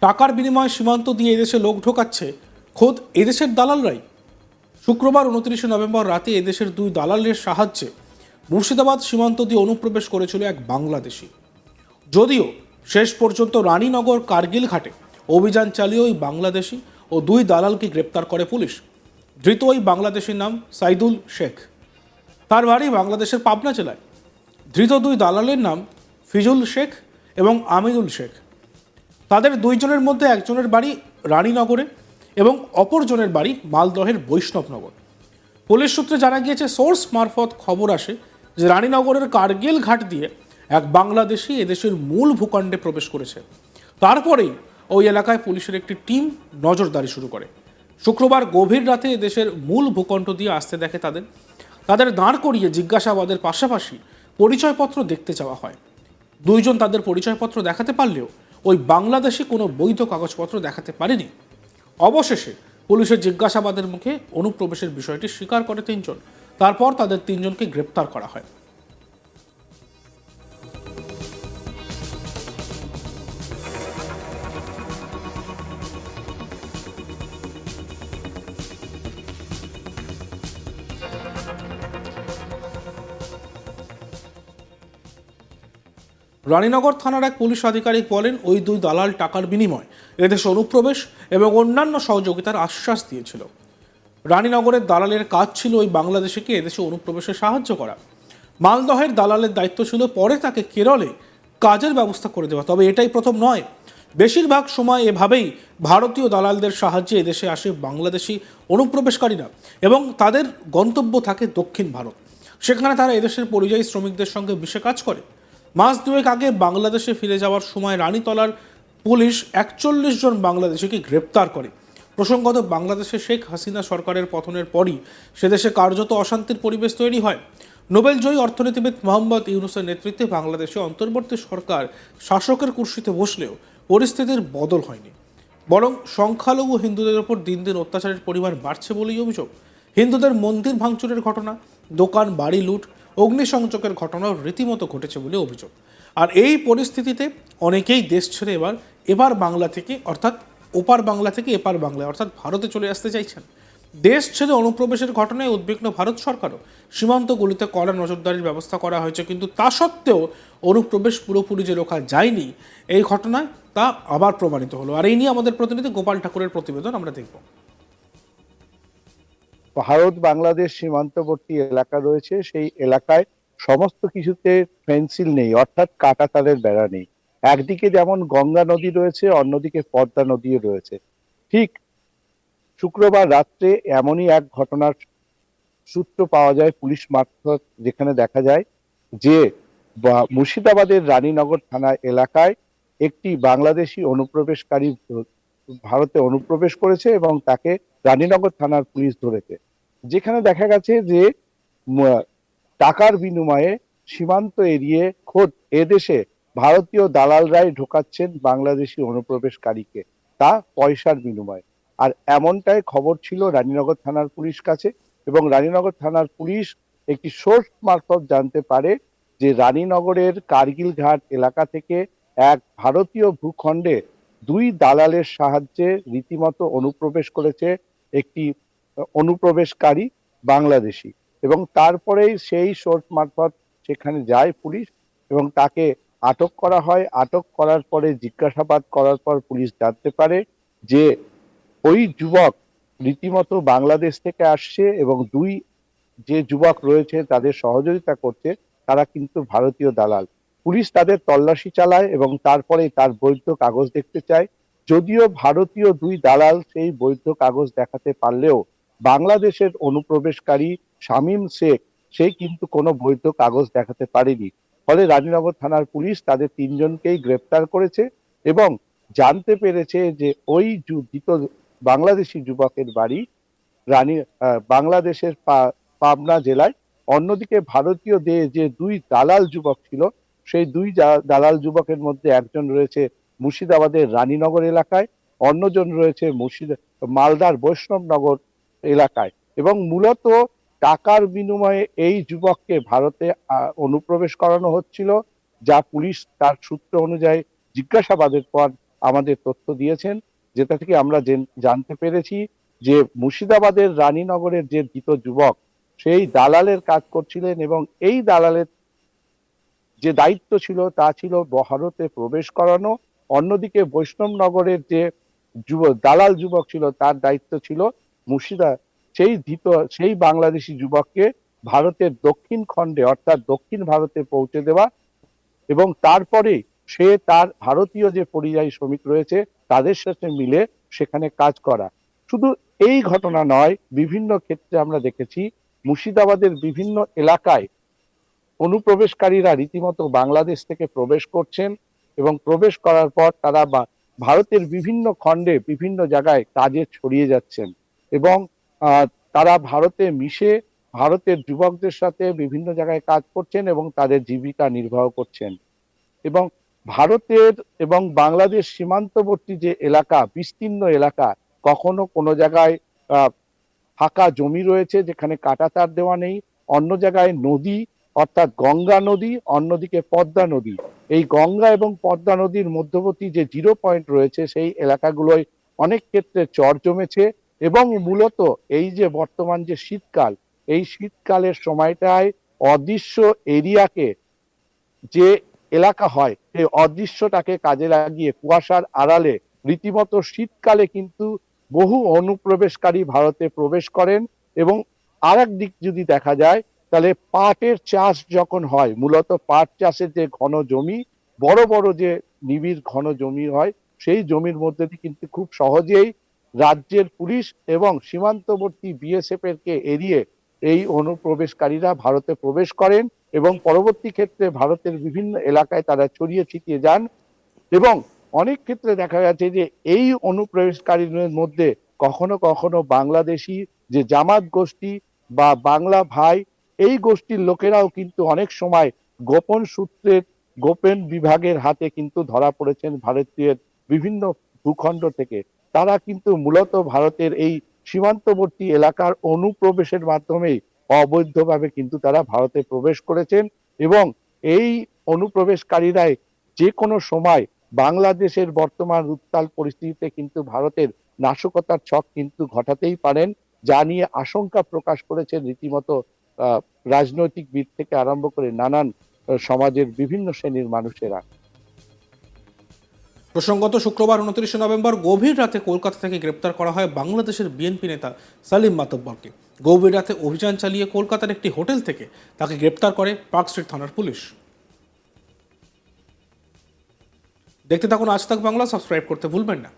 টাকার বিনিময়ে সীমান্ত দিয়ে এদেশে লোক ঢোকাচ্ছে খোদ এদেশের দালালরাই। শুক্রবার 29 নভেম্বর রাতে এদেশের দুই দালালের সাহায্যে মুর্শিদাবাদ সীমান্ত দিয়ে অনুপ্রবেশ করেছিল এক বাংলাদেশি। যদিও শেষ পর্যন্ত রানীনগর কার্গিল ঘাটে অভিযান চালিয়ে ওই বাংলাদেশি ও দুই দালালকে গ্রেপ্তার করে পুলিশ। ধৃত ওই বাংলাদেশির নাম সাইদুল শেখ। তার বাড়ি বাংলাদেশের পাবনা জেলায়। ধৃত দুই দালালের নাম ফিজুল শেখ এবং আমিনুল শেখ। তাদের দুইজনের মধ্যে একজনের বাড়ি রানীনগরে এবং অপরজনের বাড়ি মালদহের বৈষ্ণবনগর। পুলিশ সূত্রে জানা গিয়েছে, সোর্স মারফত খবর আসে যে রানীনগরের কার্গিল ঘাট দিয়ে এক বাংলাদেশি এদেশের মূল ভূখণ্ডে প্রবেশ করেছে। তারপরেই ওই এলাকায় পুলিশের একটি টিম নজরদারি শুরু করে। শুক্রবার গভীর রাতে এদেশের মূল ভূখণ্ড দিয়ে আসতে দেখে তাদের দাঁড় করিয়ে জিজ্ঞাসাবাদের পাশাপাশি পরিচয়পত্র দেখতে চাওয়া হয়। দুইজন তাদের পরিচয়পত্র দেখাতে পারলেও ওই বাংলাদেশি কোনো বৈধ কাগজপত্র দেখাতে পারেনি। অবশেষে পুলিশের জিজ্ঞাসাবাদের মুখে অনুপ্রবেশের বিষয়টি স্বীকার করে তিনজন। তারপর তাদের তিনজনকে গ্রেপ্তার করা হয়। রানীনগর থানার এক পুলিশ আধিকারিক বলেন, ওই দুই দালাল টাকার বিনিময়ে এদেশে অনুপ্রবেশ এবং অন্যান্য সহযোগিতার আশ্বাস দিয়েছিল। রানীনগরের দালালের কাজ ছিল ওই বাংলাদেশিকে এদেশে অনুপ্রবেশে সাহায্য করা। মালদহের দালালের দায়িত্ব ছিল পরে তাকে কেরলে কাজের ব্যবস্থা করে দেওয়া। তবে এটাই প্রথম নয়, বেশিরভাগ সময় এভাবেই ভারতীয় দালালদের সাহায্যে এদেশে আসে বাংলাদেশি অনুপ্রবেশকারীরা এবং তাদের গন্তব্য থাকে দক্ষিণ ভারত। সেখানে তারা এদেশের পরিযায়ী শ্রমিকদের সঙ্গে মিশে কাজ করে। মাস দুয়েক আগে বাংলাদেশে ফিরে যাওয়ার সময় রানীতলার পুলিশ 41 জন বাংলাদেশিকে গ্রেপ্তার করে। প্রসঙ্গত, বাংলাদেশে শেখ হাসিনা সরকারের পতনের পরই সেদেশে কার্যত অশান্তির পরিবেশ তৈরি হয়। নোবেলজয়ী অর্থনীতিবিদ মোহাম্মদ ইউনূসের নেতৃত্বে বাংলাদেশে অন্তর্বর্তী সরকার শাসকের কুর্সিতে বসলেও পরিস্থিতির বদল হয়নি, বরং সংখ্যালঘু হিন্দুদের ওপর দিন দিন অত্যাচারের পরিমাণ বাড়ছে বলেই অভিযোগ। হিন্দুদের মন্দির ভাঙচুরের ঘটনা, দোকান বাড়ি লুট, অগ্নিসংযোগের ঘটনাও রীতিমতো ঘটেছে বলে অভিযোগ। আর এই পরিস্থিতিতে অনেকেই দেশ ছেড়ে এবার বাংলা থেকে অর্থাৎ ওপার বাংলা থেকে এপার বাংলায় অর্থাৎ ভারতে চলে আসতে চাইছেন। দেশ ছেড়ে অনুপ্রবেশের ঘটনায় উদ্বিগ্ন ভারত সরকারও। সীমান্তগুলিতে কড়া নজরদারির ব্যবস্থা করা হয়েছে, কিন্তু তা সত্ত্বেও অনুপ্রবেশ পুরোপুরি যে রোখা যায়নি এই ঘটনায় তা আবার প্রমাণিত হলো। আর এই নিয়ে আমাদের প্রতিনিধি গোপাল ঠাকুরের প্রতিবেদন আমরা দেখব। ভারত বাংলাদেশ সীমান্তবর্তী এলাকা রয়েছে, সেই এলাকায় সমস্ত কিছুতে ফেন্সিল নেই, অর্থাৎ কাঁটাতারের বেড়া নেই। একদিকে যেমন গঙ্গা নদী রয়েছে, অন্যদিকে পদ্মা নদীও রয়েছে। ঠিক শুক্রবার রাত্রে এমনই এক ঘটনার সূত্র পাওয়া যায় পুলিশ মারফত, যেখানে দেখা যায় যে মুর্শিদাবাদের রানীনগর থানা এলাকায় একটি বাংলাদেশি অনুপ্রবেশকারী ভারতে অনুপ্রবেশ করেছে এবং তাকে রানীনগর থানার পুলিশ ধরেছে। যেখানে দেখা গেছে যে টাকার বিনিময়ে সীমান্ত এড়িয়ে খোদ এদেশে ভারতীয় দালালরাই ঢোকাচ্ছেন বাংলাদেশি অনুপ্রবেশকারীকে, তা পয়সার বিনিময়ে। আর এমনটাই খবর ছিল রানীনগর থানার পুলিশ কাছে, এবং রানীনগর থানার পুলিশ একটি সোর্স মারফত জানতে পারে যে রানীনগরের কার্গিল ঘাট এলাকা থেকে এক ভারতীয় ভূখণ্ডে দুই দালালের সাহায্যে রীতিমতো অনুপ্রবেশ করেছে একটি অনুপ্রবেশকারী বাংলাদেশি, এবং তারপরেই সেই সোর্স মারফত সেখানে যায় পুলিশ এবং তাকে আটক করা হয়। আটক করার পরে জিজ্ঞাসাবাদ করার পর পুলিশ জানতে পারে যে ওই যুবক রীতিমতো বাংলাদেশ থেকে আসছে এবং দুই যে যুবক রয়েছে তাদের সহযোগিতা করছে, তারা কিন্তু ভারতীয় দালাল। পুলিশ তাদের তল্লাশি চালায় এবং তারপরে তার বৈধ কাগজ দেখতে চায়। যদিও ভারতীয় দুই দালাল সেই বৈধ কাগজ দেখাতে পারলেও বাংলাদেশের অনুপ্রবেশকারী শামীম শেখ সে কিন্তু কোনো বৈধ কাগজ দেখাতে পারেনি। ফলে রানীনগর থানার পুলিশ তাদের তিনজনকেই গ্রেপ্তার করেছে এবং জানতে পেরেছে যে ওই ধৃত বাংলাদেশি যুবকের বাড়ি বাংলাদেশের পাবনা জেলায়। অন্যদিকে ভারতীয় যে দুই দালাল যুবক ছিল, সেই দুই দালাল যুবকের মধ্যে একজন রয়েছে মুর্শিদাবাদের রানীনগর এলাকায়, অন্যজন রয়েছে মালদার বৈষ্ণবনগর এলাকায়। এবং মূলত টাকার বিনিময়ে এই যুবককে ভারতে অনুপ্রবেশ করানো হচ্ছিল, যা পুলিশ তার সূত্র অনুযায়ী জিজ্ঞাসাবাদের পর আমাদের তথ্য দিয়েছেন, যেটা থেকে আমরা জানতে পেরেছি যে মুর্শিদাবাদের রানীনগরের যে ধৃত যুবক সেই দালালের কাজ করছিলেন এবং এই দালালের যে দায়িত্ব ছিল তা ছিল ভারতে প্রবেশ করানো। অন্যদিকে বৈষ্ণবনগরের যে দালাল যুবক ছিল তার দায়িত্ব ছিল সেই বাংলাদেশি যুবককে ভারতের দক্ষিণ খণ্ডে অর্থাৎ দক্ষিণ ভারতে পৌঁছে দেওয়া এবং তারপরে সে তার ভারতীয় যে পরিযায়ী শ্রমিক রয়েছে তাদের সাথে মিলে সেখানে কাজ করা। শুধু এই ঘটনা নয়, বিভিন্ন ক্ষেত্রে আমরা দেখেছি মুর্শিদাবাদের বিভিন্ন এলাকায় অনুপ্রবেশকারীরা রীতিমতো বাংলাদেশ থেকে প্রবেশ করছেন এবং প্রবেশ করার পর তারা ভারতের বিভিন্ন খণ্ডে বিভিন্ন জায়গায় কাজে ছড়িয়ে যাচ্ছেন এবং তারা ভারতে মিশে ভারতের যুবকদের সাথে বিভিন্ন জায়গায় কাজ করছেন এবং তাদের জীবিকা নির্বাহ করছেন। এবং ভারতের এবং বাংলাদেশ সীমান্তবর্তী যে এলাকা, বিস্তীর্ণ এলাকা, কখনো কোনো জায়গায় ফাঁকা জমি রয়েছে যেখানে কাঁটাতার দেওয়া নেই, অন্য জায়গায় নদী অর্থাৎ গঙ্গা নদী, অন্যদিকে পদ্মা নদী। এই গঙ্গা এবং পদ্মা নদীর মধ্যবর্তী যে জিরো পয়েন্ট রয়েছে সেই এলাকাগুলোয় অনেক ক্ষেত্রে চর জমেছে এবং মূলত এই যে বর্তমান যে শীতকাল, এই শীতকালের সময়টায় অদৃশ্য এরিয়াকে যে এলাকা হয় সেই অদৃশ্যটাকে কাজে লাগিয়ে কুয়াশার আড়ালে রীতিমতো শীতকালে কিন্তু বহু অনুপ্রবেশকারী ভারতে প্রবেশ করেন। এবং আর এক দিক যদি দেখা যায় তাহলে পাটের চাষ যখন হয়, মূলত পাট চাষের যে ঘন জমি, বড় বড় যে নিবিড় ঘন জমি হয়, সেই জমির মধ্যে দিয়ে কিন্তু খুব সহজেই রাজ্যের পুলিশ এবং সীমান্তবর্তী বিএসএফ এরকে এড়িয়ে এই অনুপ্রবেশকারীরা ভারতে প্রবেশ করেন এবং পরবর্তী ক্ষেত্রে ভারতের বিভিন্ন এলাকায় তারা ছড়িয়ে ছিটিয়ে যান। এবং অনেক ক্ষেত্রে দেখা গেছে যে এই অনুপ্রবেশকারীদের মধ্যে কখনো কখনো বাংলাদেশি যে জামাত গোষ্ঠী বা বাংলা ভাই, এই গোষ্ঠীর লোকেরাও কিন্তু অনেক সময় গোপন সূত্রের গোপন বিভাগের হাতে কিন্তু ধরা পড়েছেন ভারতীয় বিভিন্ন ভূখণ্ড থেকে। তারা কিন্তু মূলত ভারতের এই সীমান্তবর্তী এলাকার অনুপ্রবেশের মাধ্যমেই অবৈধভাবে কিন্তু তারা ভারতে প্রবেশ করেছেন এবং এই অনুপ্রবেশকারীরাই যে কোনো সময় বাংলাদেশের বর্তমান উত্তাল পরিস্থিতিতে কিন্তু ভারতের নাশকতার ছক কিন্তু ঘটাতেই পারেন, যা নিয়ে আশঙ্কা প্রকাশ করেছেন রীতিমতো রাজনৈতিকবিদ থেকে আরম্ভ করে নানান সমাজের বিভিন্ন শ্রেণীর মানুষেরা। প্রসঙ্গত শুক্রবার 29 নভেম্বর গভীর রাতে কলকাতা থেকে গ্রেপ্তার করা হয় বাংলাদেশের বিএনপি নেতা সালিম মাতব্বরকে। গভীর রাতে অভিযান চালিয়ে কলকাতার একটি হোটেল থেকে তাকে গ্রেপ্তার করে পার্ক স্ট্রিট থানার পুলিশ। দেখতে থাকুন আজ তাক বাংলা, সাবস্ক্রাইব করতে ভুলবেন না।